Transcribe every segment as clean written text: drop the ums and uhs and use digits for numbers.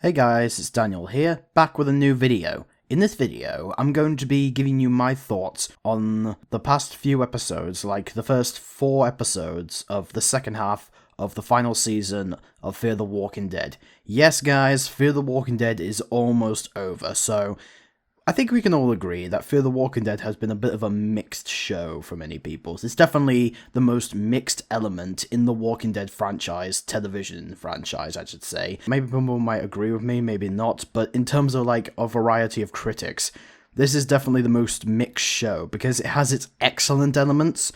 Hey guys, it's Daniel here, back with a new video. In this video, I'm going to be giving you my thoughts on the past few episodes, like the first 4 episodes of the second half of the final season of Fear the Walking Dead. Yes guys, Fear the Walking Dead is almost over, so I think we can all agree that Fear the Walking Dead has been a bit of a mixed show for many people. It's definitely the most mixed element in the Walking Dead franchise, television franchise, I should say. Maybe people might agree with me, maybe not, but in terms of like a variety of critics, this is definitely the most mixed show because it has its excellent elements,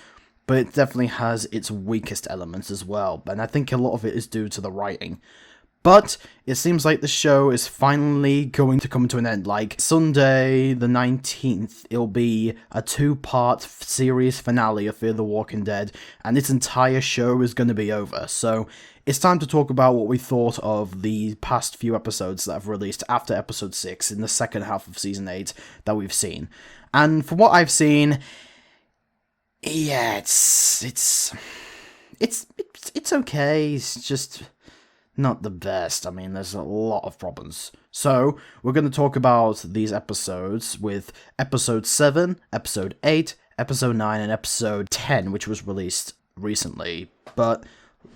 but it definitely has its weakest elements as well, and I think a lot of it is due to the writing. But it seems like the show is finally going to come to an end. Like, Sunday the 19th, it'll be a 2-part series finale of Fear the Walking Dead, and its entire show is going to be over. So, it's time to talk about what we thought of the past few episodes that have released after episode 6 in the second half of season 8 that we've seen. And from what I've seen, yeah, it's okay. It's just not the best. I mean, there's a lot of problems. So, we're going to talk about these episodes with episode 7, episode 8, episode 9, and episode 10, which was released recently. But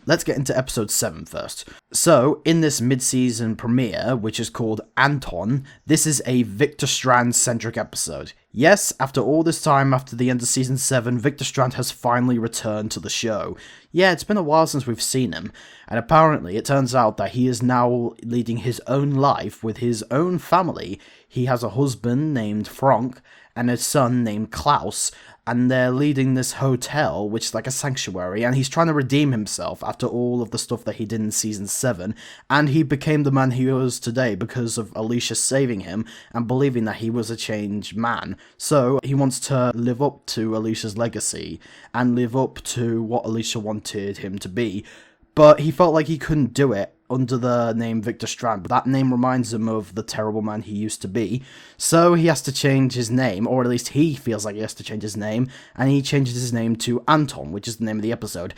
let's get into episode 7 first. So, in this mid-season premiere, which is called Anton, this is a Victor Strand-centric episode. Yes, after all this time, after the end of season 7, Victor Strand has finally returned to the show. Yeah, it's been a while since we've seen him, and apparently it turns out that he is now leading his own life with his own family. He has a husband named Frank, and a son named Klaus, and they're leading this hotel, which is like a sanctuary, and he's trying to redeem himself after all of the stuff that he did in season 7, and he became the man he was today because of Alicia saving him and believing that he was a changed man. So he wants to live up to Alicia's legacy and live up to what Alicia wanted him to be, but he felt like he couldn't do it under the name Victor Strand. That name reminds him of the terrible man he used to be, so he has to change his name, or at least he feels like he has to change his name, and he changes his name to Anton, which is the name of the episode.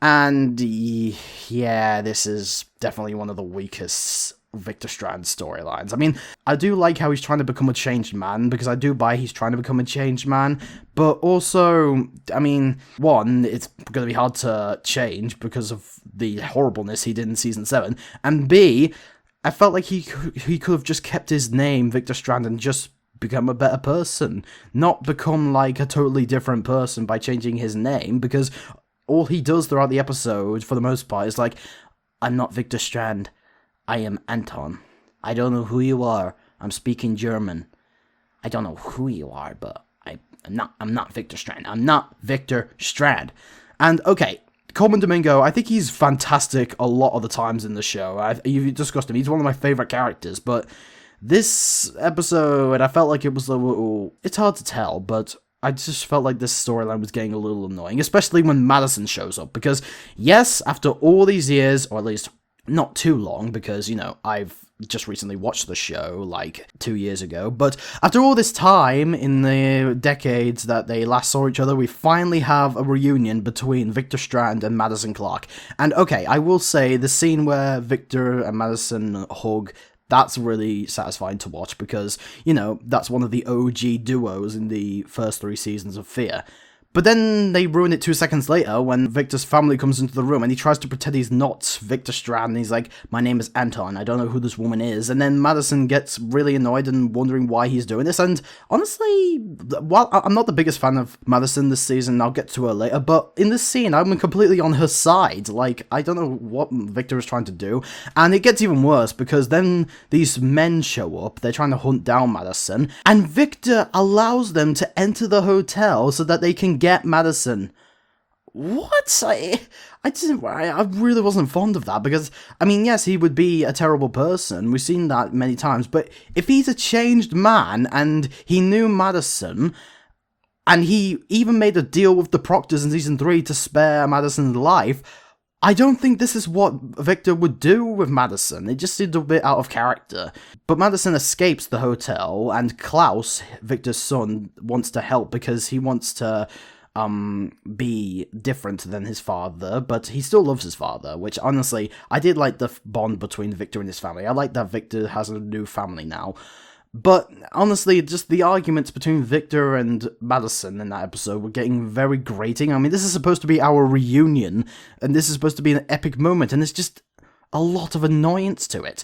And yeah, this is definitely one of the weakest Victor Strand storylines. I mean, I do like how he's trying to become a changed man, because I do buy he's trying to become a changed man, but also, I mean, one, it's going to be hard to change because of the horribleness he did in season 7, and B, I felt like he could have just kept his name, Victor Strand, and just become a better person, not become like a totally different person by changing his name, because all he does throughout the episode, for the most part, is like, I'm not Victor Strand, I am Anton. I don't know who you are. I'm speaking German. I don't know who you are, but I'm not Victor Strand. I'm not Victor Strand. And okay, Coleman Domingo, I think he's fantastic a lot of the times in the show. You've discussed him. He's one of my favorite characters, but this episode, I felt like it was a little... It's hard to tell, but I just felt like this storyline was getting a little annoying, especially when Madison shows up, because yes, after all these years, or at least not too long, because, you know, I've just recently watched the show, like, 2 years ago, but after all this time, in the decades that they last saw each other, we finally have a reunion between Victor Strand and Madison Clark. And okay, I will say, the scene where Victor and Madison hug, that's really satisfying to watch, because, you know, that's one of the OG duos in the first 3 seasons of Fear. But then they ruin it 2 seconds later when Victor's family comes into the room and he tries to pretend he's not Victor Strand, and he's like, my name is Anton, I don't know who this woman is, and then Madison gets really annoyed and wondering why he's doing this, and honestly, while I'm not the biggest fan of Madison this season, I'll get to her later, but in this scene, I'm completely on her side. Like, I don't know what Victor is trying to do, and it gets even worse, because then these men show up, they're trying to hunt down Madison, and Victor allows them to enter the hotel so that they can get Madison. What? I really wasn't fond of that, because, I mean, yes, he would be a terrible person, we've seen that many times, but if he's a changed man, and he knew Madison, and he even made a deal with the Proctors in season 3 to spare Madison's life, I don't think this is what Victor would do with Madison. It just seemed a bit out of character. But Madison escapes the hotel, and Klaus, Victor's son, wants to help because he wants to be different than his father, but he still loves his father, which honestly, I did like the bond between Victor and his family. I like that Victor has a new family now. But honestly, just the arguments between Victor and Madison in that episode were getting very grating. I mean, this is supposed to be our reunion, and this is supposed to be an epic moment, and there's just a lot of annoyance to it.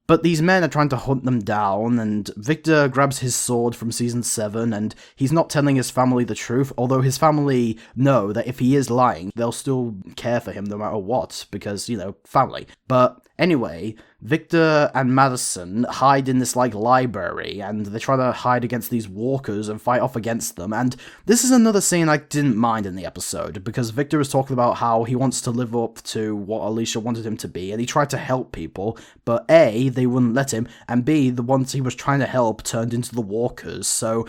But these men are trying to hunt them down, and Victor grabs his sword from Season 7, and he's not telling his family the truth, although his family know that if he is lying, they'll still care for him no matter what, because, family. But anyway, Victor and Madison hide in this, library, and they try to hide against these walkers and fight off against them, and this is another scene I didn't mind in the episode, because Victor was talking about how he wants to live up to what Alicia wanted him to be, and he tried to help people, but A, they wouldn't let him, and B, the ones he was trying to help turned into the walkers, so...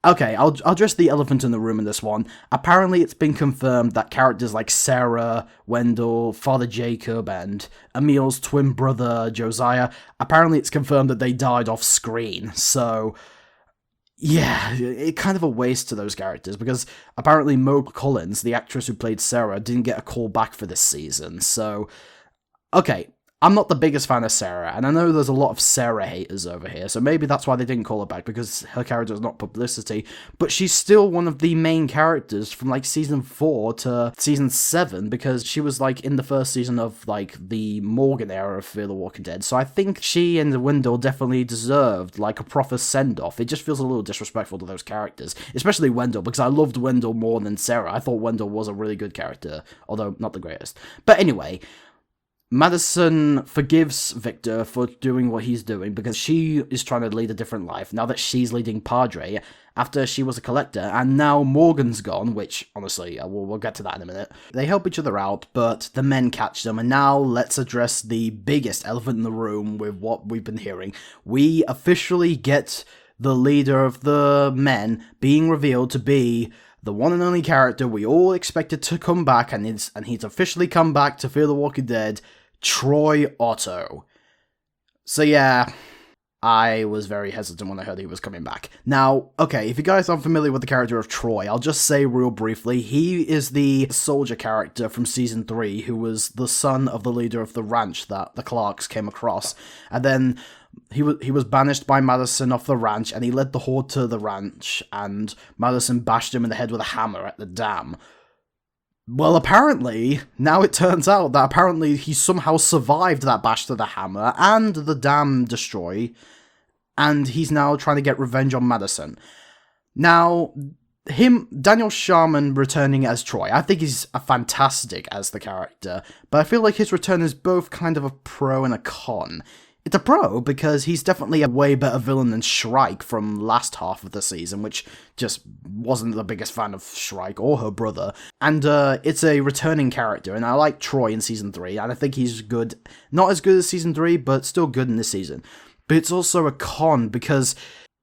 Okay, I'll address the elephant in the room in this one. Apparently, it's been confirmed that characters like Sarah, Wendell, Father Jacob, and Emil's twin brother, Josiah, apparently it's confirmed that they died off screen, so... Yeah, it kind of a waste to those characters, because apparently Mo Collins, the actress who played Sarah, didn't get a call back for this season, so... Okay, I'm not the biggest fan of Sarah, and I know there's a lot of Sarah haters over here, so maybe that's why they didn't call her back, because her character is not publicity, but she's still one of the main characters from, Season 4 to Season 7, because she was, in the first season of, the Morgan era of Fear the Walking Dead, so I think she and Wendell definitely deserved, a proper send-off. It just feels a little disrespectful to those characters, especially Wendell, because I loved Wendell more than Sarah. I thought Wendell was a really good character, although not the greatest. But anyway... Madison forgives Victor for doing what he's doing because she is trying to lead a different life now that she's leading Padre after she was a collector, and now Morgan's gone, which, honestly, we'll get to that in a minute. They help each other out, but the men catch them, and now let's address the biggest elephant in the room with what we've been hearing. We officially get the leader of the men being revealed to be the one and only character we all expected to come back, and he's officially come back to Fear the Walking Dead, Troy Otto. So yeah, I was very hesitant when I heard he was coming back. Now, okay, if you guys aren't familiar with the character of Troy, I'll just say real briefly, he is the soldier character from Season 3 who was the son of the leader of the ranch that the Clarks came across, and then he was banished by Madison off the ranch, and he led the horde to the ranch, and Madison bashed him in the head with a hammer at the dam. Well, apparently, now it turns out that apparently he somehow survived that bash to the hammer and the dam destroy, and he's now trying to get revenge on Madison. Now, Daniel Sharman returning as Troy, I think he's a fantastic as the character, but I feel like his return is both kind of a pro and a con. It's a pro because he's definitely a way better villain than Shrike from last half of the season, which just wasn't the biggest fan of Shrike or her brother. And it's a returning character, and I like Troy in Season 3, and I think he's good. Not as good as Season 3, but still good in this season. But it's also a con because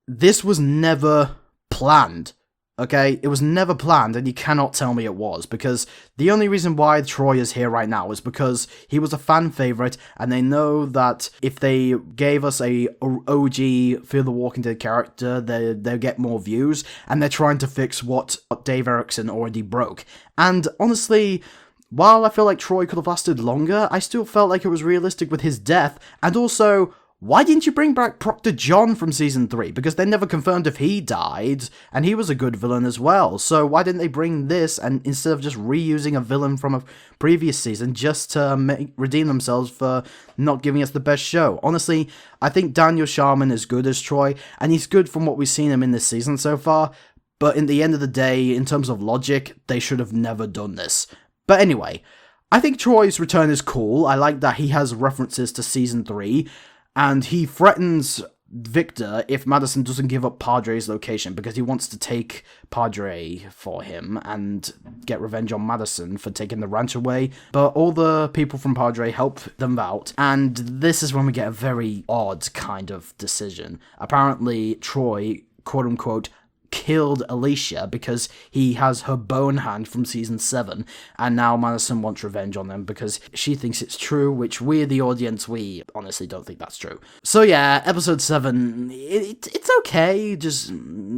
this was never planned. Okay, it was never planned, and you cannot tell me it was, because the only reason why Troy is here right now is because he was a fan favorite, and they know that if they gave us a OG Fear the Walking Dead character, they'll get more views, and they're trying to fix what Dave Erickson already broke. And honestly, while I feel like Troy could have lasted longer, I still felt like it was realistic with his death, and also... why didn't you bring back Proctor John from Season 3? Because they never confirmed if he died, and he was a good villain as well. So why didn't they bring this, and instead of just reusing a villain from a previous season, just to redeem themselves for not giving us the best show? Honestly, I think Daniel Sharman is good as Troy, and he's good from what we've seen him in this season so far, but in the end of the day, in terms of logic, they should have never done this. But anyway, I think Troy's return is cool. I like that he has references to Season 3, and he threatens Victor if Madison doesn't give up Padre's location because he wants to take Padre for him and get revenge on Madison for taking the ranch away. But all the people from Padre help them out, and this is when we get a very odd kind of decision. Apparently, Troy, quote-unquote, killed Alicia because he has her bone hand from Season 7, and now Madison wants revenge on them because she thinks it's true, which we, the audience, we honestly don't think that's true. So yeah, Episode 7, it's okay, just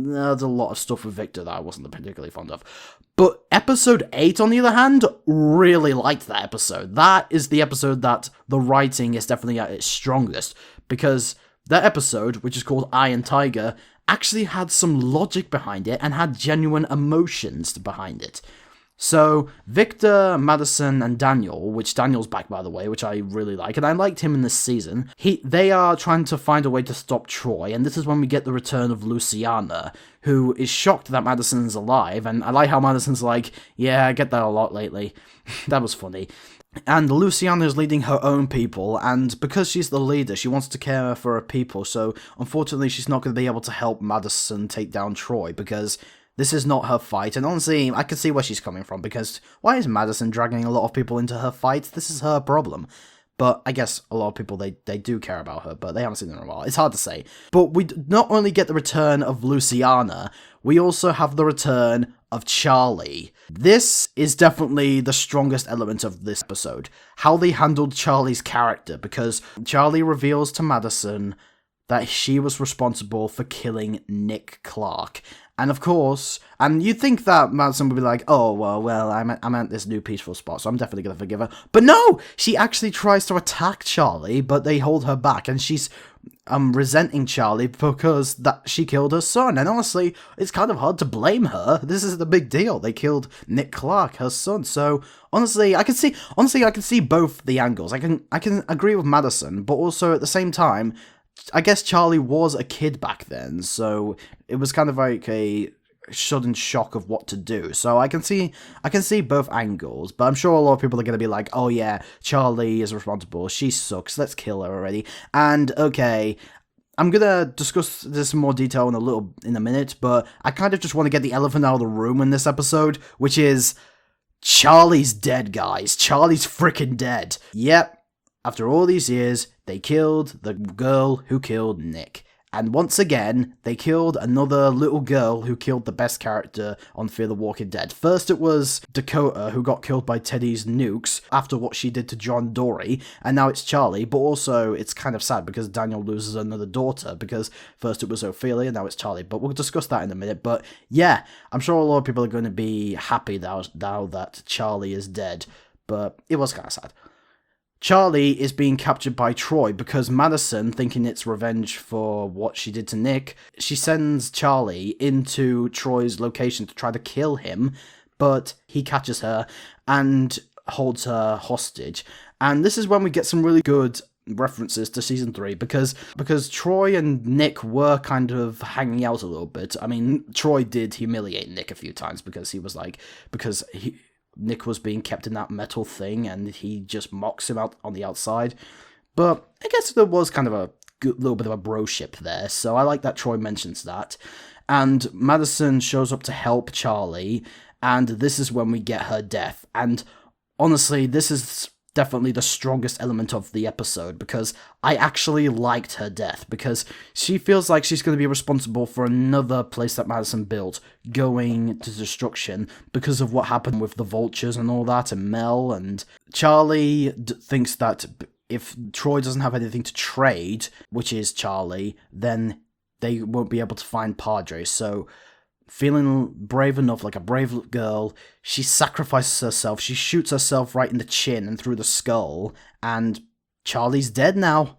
there's a lot of stuff with Victor that I wasn't particularly fond of. But episode 8, on the other hand, really liked that episode. That is the episode that the writing is definitely at its strongest, because that episode, which is called Iron Tiger, actually had some logic behind it and had genuine emotions behind it. So, Victor, Madison, and Daniel, which Daniel's back, by the way, which I really like, and I liked him in this season, they are trying to find a way to stop Troy, and this is when we get the return of Luciana, who is shocked that Madison's alive, and I like how Madison's like, yeah, I get that a lot lately. That was funny. And Luciana is leading her own people, and because she's the leader, she wants to care for her people, so unfortunately she's not going to be able to help Madison take down Troy, because this is not her fight, and honestly, I can see where she's coming from, because why is Madison dragging a lot of people into her fight? This is her problem. But I guess a lot of people, they do care about her, but they haven't seen her in a while. It's hard to say. But we not only get the return of Luciana, we also have the return of Charlie. This is definitely the strongest element of this episode. How they handled Charlie's character, because Charlie reveals to Madison that she was responsible for killing Nick Clark. And of course, and you'd think that Madison would be like, oh, well, I'm at this new peaceful spot, so I'm definitely going to forgive her. But no! She actually tries to attack Charlie, but they hold her back, and she's resenting Charlie because that she killed her son. And honestly, it's kind of hard to blame her. This is the big deal. They killed Nick Clark, her son. So honestly, I can see both the angles. I can agree with Madison, but also at the same time, I guess Charlie was a kid back then, so it was kind of like a sudden shock of what to do. So I can see both angles, but I'm sure a lot of people are going to be like, oh yeah, Charlie is responsible, she sucks, let's kill her already. And okay, I'm going to discuss this in more detail in a minute, but I kind of just want to get the elephant out of the room in this episode, which is Charlie's dead, guys. Charlie's freaking dead. Yep. After all these years, they killed the girl who killed Nick. And once again, they killed another little girl who killed the best character on Fear the Walking Dead. First it was Dakota, who got killed by Teddy's nukes after what she did to John Dory, and now it's Charlie, but also it's kind of sad because Daniel loses another daughter, because first it was Ophelia, now it's Charlie, but we'll discuss that in a minute. But yeah, I'm sure a lot of people are going to be happy now that Charlie is dead, but it was kind of sad. Charlie is being captured by Troy because Madison, thinking it's revenge for what she did to Nick, she sends Charlie into Troy's location to try to kill him, but he catches her and holds her hostage. And this is when we get some really good references to season 3, because Troy and Nick were kind of hanging out a little bit. I mean, Troy did humiliate Nick a few times because Nick was being kept in that metal thing, and he just mocks him out on the outside. But I guess there was kind of a little bit of a broship there, so I like that Troy mentions that. And Madison shows up to help Charlie, and this is when we get her death. And honestly, this is definitely the strongest element of the episode, because I actually liked her death, because she feels like she's going to be responsible for another place that Madison built going to destruction because of what happened with the vultures and all that, and Mel. And Charlie thinks that if Troy doesn't have anything to trade, which is Charlie, then they won't be able to find Padre. So feeling brave enough, like a brave girl, she sacrifices herself. She shoots herself right in the chin and through the skull, and Charlie's dead now.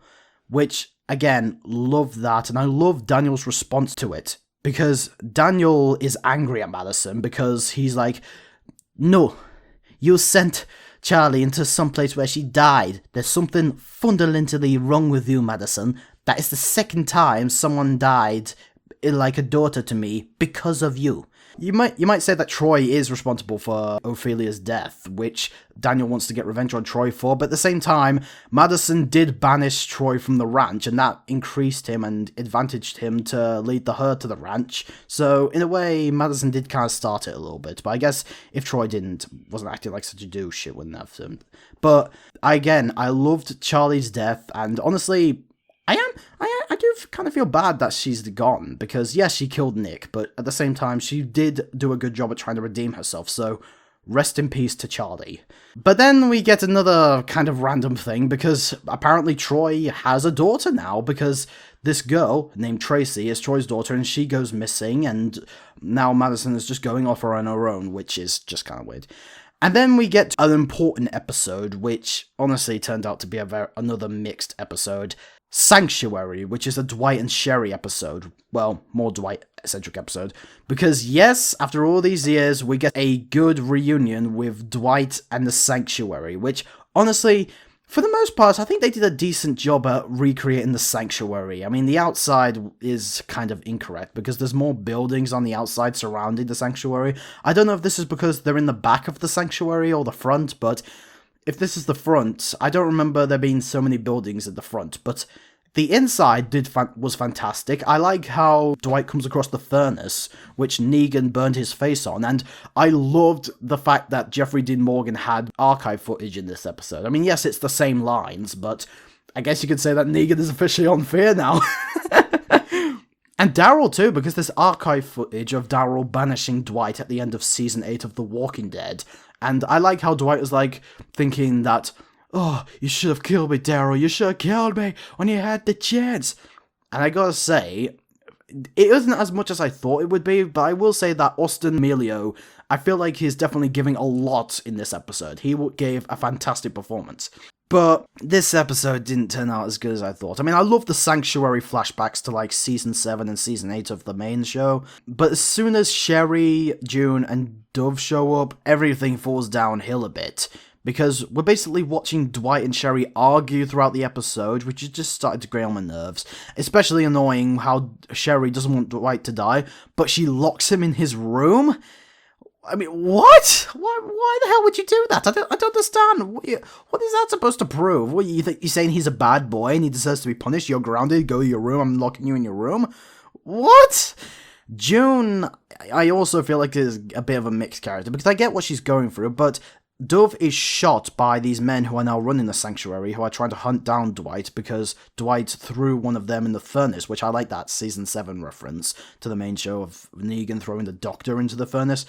Which, again, love that, and I love Daniel's response to it, because Daniel is angry at Madison because he's like, no, you sent Charlie into some place where she died. There's something fundamentally wrong with you, Madison. That is the second time someone died like a daughter to me because of you. You might say that Troy is responsible for Ophelia's death, which Daniel wants to get revenge on Troy for, but at the same time, Madison did banish Troy from the ranch, and that increased him and advantaged him to lead the herd to the ranch. So in a way, Madison did kind of start it a little bit, but I guess if Troy wasn't acting like such a douche, it wouldn't have him. But again, I loved Charlie's death, and honestly, I do kind of feel bad that she's gone, because yes, she killed Nick, but at the same time, she did do a good job at trying to redeem herself, so Rest in peace to Charlie. But then we get another kind of random thing, because apparently Troy has a daughter now, because this girl named Tracy is Troy's daughter, and she goes missing, and now Madison is just going off on her own, which is just kind of weird. And then we get an important episode, which honestly turned out to be another mixed episode. Sanctuary, which is a Dwight and Sherry episode. Well, more Dwight-centric episode. Because yes, after all these years, we get a good reunion with Dwight and the Sanctuary, which, honestly, for the most part, I think they did a decent job at recreating the Sanctuary. I mean, the outside is kind of incorrect, because there's more buildings on the outside surrounding the Sanctuary. I don't know if this is because they're in the back of the Sanctuary or the front, but if this is the front, I don't remember there being so many buildings at the front, but the inside was fantastic. I like how Dwight comes across the furnace, which Negan burned his face on, and I loved the fact that Jeffrey Dean Morgan had archive footage in this episode. I mean, yes, it's the same lines, but I guess you could say that Negan is officially on Fear now. And Daryl too, because there's archive footage of Daryl banishing Dwight at the end of Season 8 of The Walking Dead. And I like how Dwight was like thinking that, oh, you should have killed me, Daryl. You should have killed me when you had the chance. And I gotta say, it isn't as much as I thought it would be, but I will say that Austin Melio, I feel like he's definitely giving a lot in this episode. He gave a fantastic performance. But this episode didn't turn out as good as I thought. I mean, I love the Sanctuary flashbacks to like Season 7 and Season 8 of the main show, but as soon as Sherry, June, and Dove show up, everything falls downhill a bit. Because we're basically watching Dwight and Sherry argue throughout the episode, which has just started to grate on my nerves. Especially annoying how Sherry doesn't want Dwight to die, but she locks him in his room? I mean, what? Why the hell would you do that? I don't understand. What is that supposed to prove? What, you think you're saying he's a bad boy and he deserves to be punished? You're grounded, go to your room, I'm locking you in your room? What? June, I also feel like is a bit of a mixed character, because I get what she's going through, but Dove is shot by these men who are now running the Sanctuary, who are trying to hunt down Dwight, because Dwight threw one of them in the furnace, which I like that Season 7 reference to the main show of Negan throwing the Doctor into the furnace.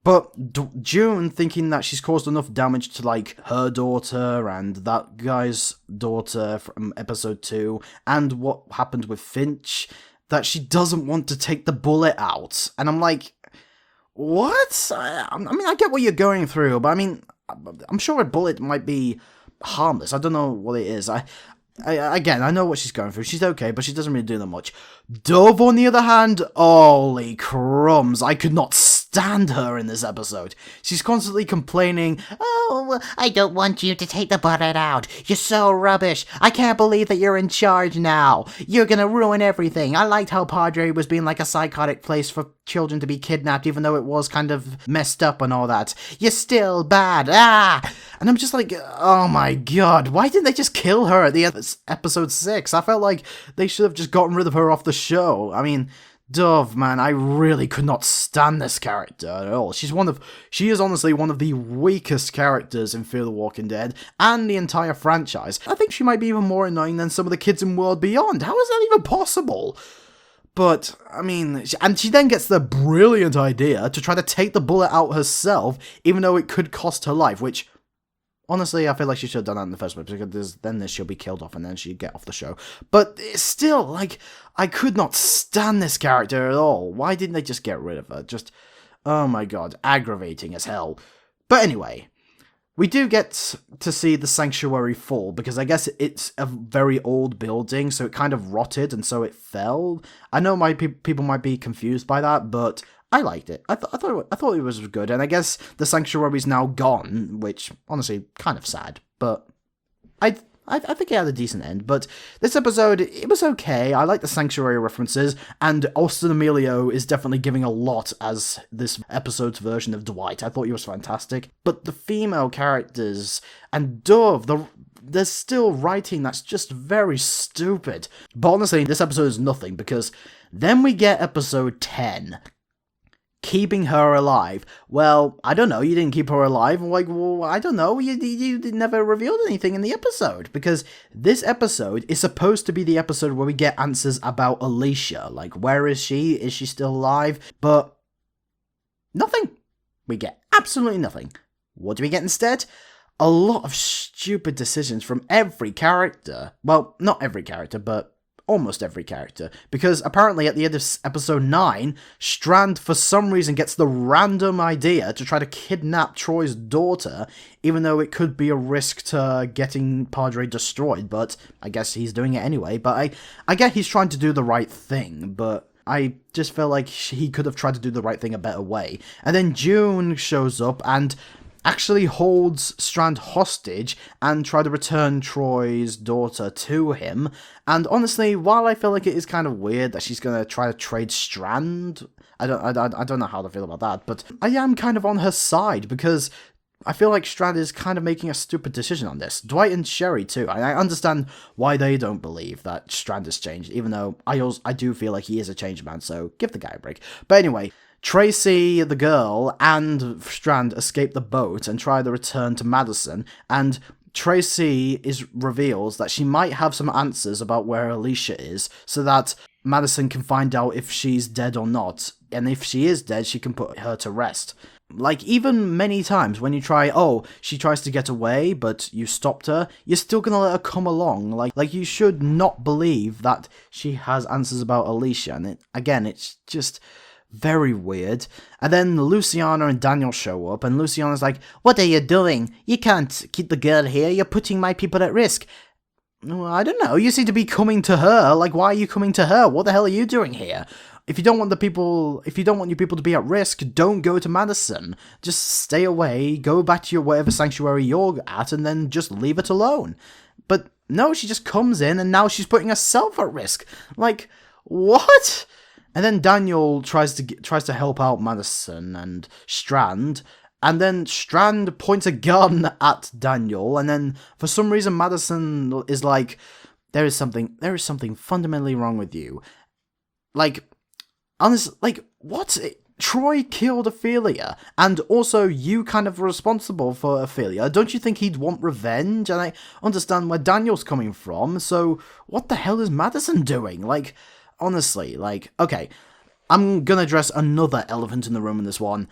But June, thinking that she's caused enough damage to, like, her daughter and that guy's daughter from episode 2, and what happened with Finch, that she doesn't want to take the bullet out. And I'm like, what? I mean, I get what you're going through, but I mean, I'm sure a bullet might be harmless. I don't know what it is. Again, I know what she's going through. She's okay, but she doesn't really do that much. Dove, on the other hand, holy crumbs, I could not stand her in this episode. She's constantly complaining, oh, I don't want you to take the bullet out. You're so rubbish. I can't believe that you're in charge now. You're gonna ruin everything. I liked how Padre was being like a psychotic place for children to be kidnapped, even though it was kind of messed up and all that. You're still bad. Ah! And I'm just like, oh my god, why didn't they just kill her at the end of episode 6? I felt like they should have just gotten rid of her off the show. I mean, Dove, man, I really could not stand this character at all. She is honestly one of the weakest characters in Fear the Walking Dead, and the entire franchise. I think she might be even more annoying than some of the kids in World Beyond. How is that even possible? But, I mean, and she then gets the brilliant idea to try to take the bullet out herself, even though it could cost her life, which, honestly, I feel like she should have done that in the first place, because then she'll be killed off and then she'd get off the show. But still, like, I could not stand this character at all. Why didn't they just get rid of her? Just, oh my god, aggravating as hell. But anyway, we do get to see the Sanctuary fall, because I guess it's a very old building, so it kind of rotted, and so it fell. I know people might be confused by that, but I liked it. I thought it was good, and I guess the Sanctuary's now gone, which, honestly, kind of sad, but I think it had a decent end. But this episode, it was okay. I like the Sanctuary references, and Austin Emilio is definitely giving a lot as this episode's version of Dwight. I thought he was fantastic. But the female characters and Dove, there's still writing that's just very stupid. But honestly, this episode is nothing, because then we get episode 10. Keeping her alive. Well, I don't know, you didn't keep her alive. Like, well, I don't know, you never revealed anything in the episode, because this episode is supposed to be the episode where we get answers about Alicia. Like, where is she? Is she still alive? But nothing. We get Absolutely nothing. What do we get instead? A lot of stupid decisions from every character. Well, not every character, but almost every character. Because apparently at the end of episode 9, Strand for some reason gets the random idea to try to kidnap Troy's daughter, even though it could be a risk to getting Padre destroyed, but I guess he's doing it anyway. But I get he's trying to do the right thing, but I just feel like he could have tried to do the right thing a better way. And then June shows up and actually holds Strand hostage and try to return Troy's daughter to him. And honestly, while I feel like it is kind of weird that she's gonna try to trade Strand, I don't know how to feel about that, but I am kind of on her side because I feel like Strand is kind of making a stupid decision on this. Dwight and Sherry too. I understand why they don't believe that Strand has changed, even though I do feel like he is a changed man, so give the guy a break. But anyway, Tracy, the girl, and Strand escape the boat and try to return to Madison, and Tracy reveals that she might have some answers about where Alicia is, so that Madison can find out if she's dead or not, and if she is dead, she can put her to rest. Like, even many times when you she tries to get away, but you stopped her, you're still gonna let her come along. Like you should not believe that she has answers about Alicia, and it's just very weird. And then Luciana and Daniel show up, and Luciana's like, "What are you doing? You can't keep the girl here, you're putting my people at risk." Well, I don't know, you seem to be coming to her. Like, why are you coming to her? What the hell are you doing here? If you don't want your people to be at risk, don't go to Madison. Just stay away, go back to your whatever sanctuary you're at, and then just leave it alone. But no, she just comes in, and now she's putting herself at risk. Like, what? And then Daniel tries to help out Madison and Strand, and then Strand points a gun at Daniel, and then for some reason Madison is like, there is something fundamentally wrong with you. Like, honestly, like, what? Troy killed Ophelia, and also you kind of responsible for Ophelia. Don't you think he'd want revenge? And I understand where Daniel's coming from, so what the hell is Madison doing? Like, honestly, like, okay, I'm gonna address another elephant in the room in this one.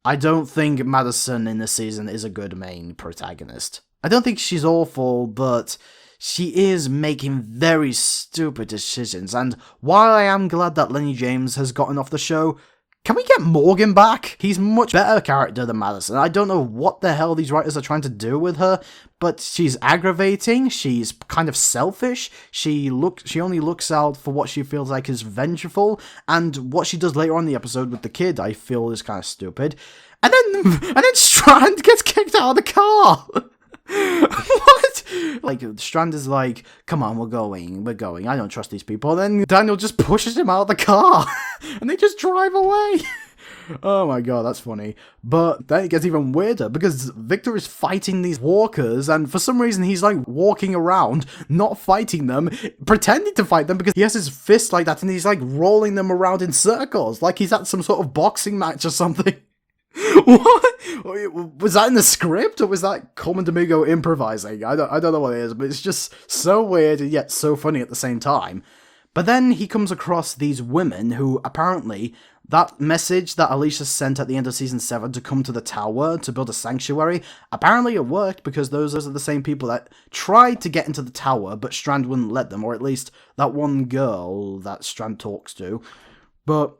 I don't think Madison in this season is a good main protagonist. I don't think she's awful, but she is making very stupid decisions, and while I am glad that Lenny James has gotten off the show, can we get Morgan back? He's a much better character than Madison. I don't know what the hell these writers are trying to do with her, but she's aggravating, she's kind of selfish, she only looks out for what she feels like is vengeful, and what she does later on in the episode with the kid I feel is kind of stupid. And then Strand gets kicked out of the car! What? Like, Strand is like, come on, we're going, I don't trust these people. And then Daniel just pushes him out of the car, and they just drive away. Oh my god, that's funny. But then it gets even weirder, because Victor is fighting these walkers, and for some reason he's like walking around, not fighting them, pretending to fight them, because he has his fist like that, and he's like rolling them around in circles, like he's at some sort of boxing match or something. What? Was that in the script, or was that Coleman Domingo improvising? I don't know what it is, but it's just so weird and yet so funny at the same time. But then he comes across these women who apparently, that message that Alicia sent at the end of season 7 to come to the tower to build a sanctuary, apparently it worked, because those are the same people that tried to get into the tower, but Strand wouldn't let them, or at least that one girl that Strand talks to. But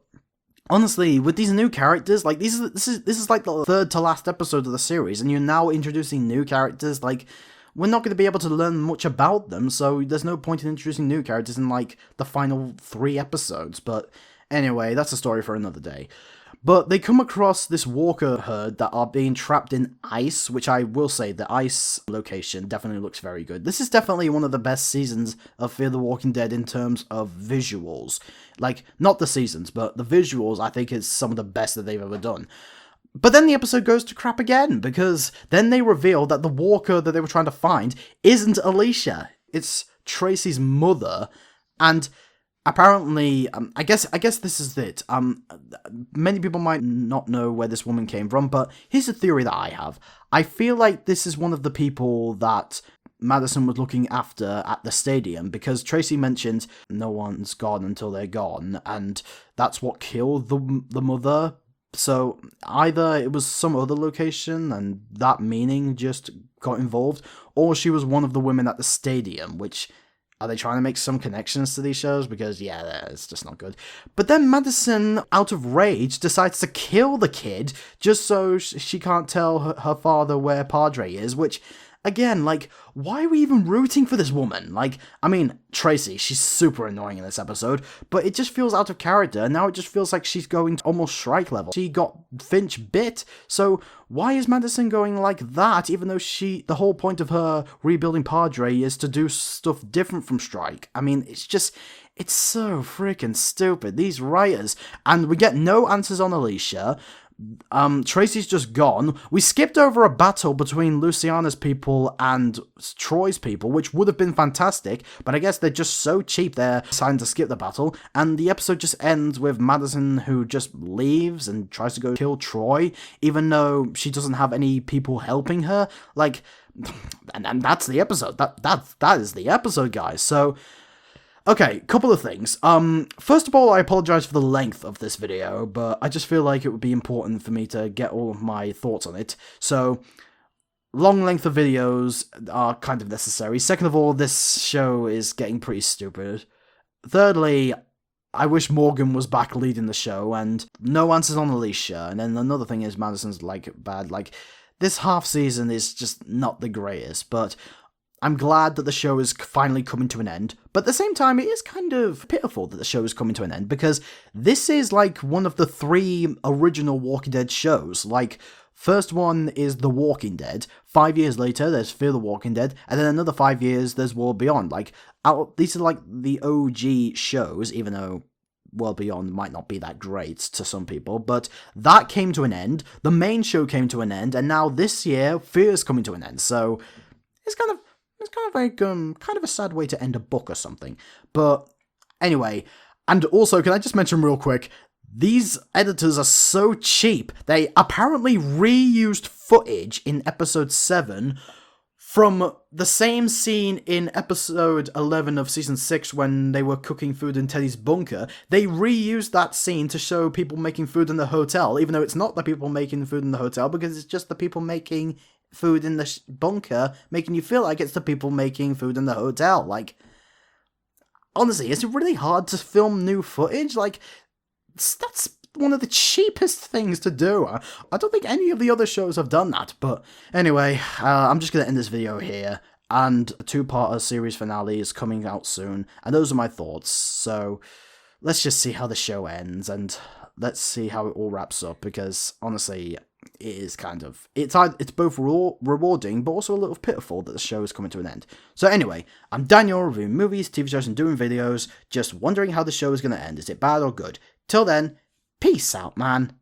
honestly, with these new characters, like, this is like the third to last episode of the series, and you're now introducing new characters. Like, we're not going to be able to learn much about them, so there's no point in introducing new characters in, like, the final 3 episodes. But anyway, that's a story for another day. But they come across this walker herd that are being trapped in ice, which I will say, the ice location definitely looks very good. This is definitely one of the best seasons of Fear the Walking Dead in terms of visuals. Like, not the seasons, but the visuals I think is some of the best that they've ever done. But then the episode goes to crap again, because then they reveal that the walker that they were trying to find isn't Alicia. It's Tracy's mother, and apparently, I guess this is it. Many people might not know where this woman came from, but here's a theory that I have. I feel like this is one of the people that Madison was looking after at the stadium, because Tracy mentioned no one's gone until they're gone, and that's what killed the mother. So either it was some other location and that meaning just got involved, or she was one of the women at the stadium, which, are they trying to make some connections to these shows? Because, yeah, it's just not good. But then Madison, out of rage, decides to kill the kid just so she can't tell her father where Padre is, which, again, like, why are we even rooting for this woman? Like, I mean, Tracy, she's super annoying in this episode, but it just feels out of character, and now it just feels like she's going to almost Shrike level. She got Finch bit, so why is Madison going like that, even though the whole point of her rebuilding Padre is to do stuff different from Shrike? I mean, it's so freaking stupid, these writers, and we get no answers on Alicia. Tracy's just gone. We skipped over a battle between Luciana's people and Troy's people, which would have been fantastic, but I guess they're just so cheap they're deciding to skip the battle, and the episode just ends with Madison, who just leaves and tries to go kill Troy, even though she doesn't have any people helping her. Like, and that's the episode. That is the episode, guys. So, okay, couple of things. First of all, I apologize for the length of this video, but I just feel like it would be important for me to get all of my thoughts on it. So, long length of videos are kind of necessary. Second of all, this show is getting pretty stupid. Thirdly, I wish Morgan was back leading the show, and no answers on Alicia. And then another thing is Madison's, like, bad. Like, this half season is just not the greatest, but I'm glad that the show is finally coming to an end, but at the same time, it is kind of pitiful that the show is coming to an end, because this is like one of the 3 original Walking Dead shows. Like, first one is The Walking Dead, 5 years later, there's Fear the Walking Dead, and then another 5 years, there's World Beyond. Like, these are like the OG shows, even though World Beyond might not be that great to some people, but that came to an end, the main show came to an end, and now this year, Fear is coming to an end, so it's kind of like, kind of a sad way to end a book or something. But anyway, and also, can I just mention real quick, these editors are so cheap. They apparently reused footage in episode 7 from the same scene in episode 11 of season 6 when they were cooking food in Teddy's bunker. They reused that scene to show people making food in the hotel, even though it's not the people making food in the hotel, because it's just the people making food in the bunker, making you feel like it's the people making food in the hotel. Like, honestly, is it really hard to film new footage? Like, that's one of the cheapest things to do. I don't think any of the other shows have done that, but anyway, I'm just gonna end this video here, and a 2-part series finale is coming out soon, and those are my thoughts. So let's just see how the show ends, and let's see how it all wraps up, because honestly, it is kind of, it's both rewarding, but also a little pitiful that the show is coming to an end. So anyway, I'm Daniel, reviewing movies, TV shows, and doing videos, just wondering how the show is going to end. Is it bad or good? Till then, peace out, man.